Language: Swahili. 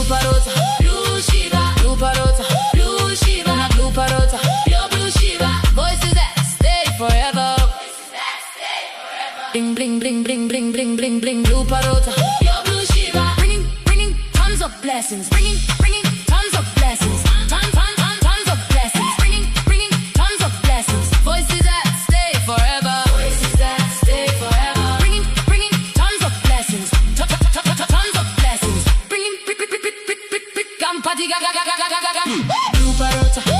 Parrota, blue Shiva, blue Parrota, blue Shiva, blue Parrota, pure blue Shiva. Voices that stay forever. Bling bling bling bling bling bling bling bling. Blue Parrota, pure blue Shiva, bringing tons of blessings, bringing tons of blessings, tons of blessings, bringing tons of blessings. Voices that stay forever. Voices that stay forever. Bringing tons of blessings, tons of blessings. Bringing big party, blue Parrota.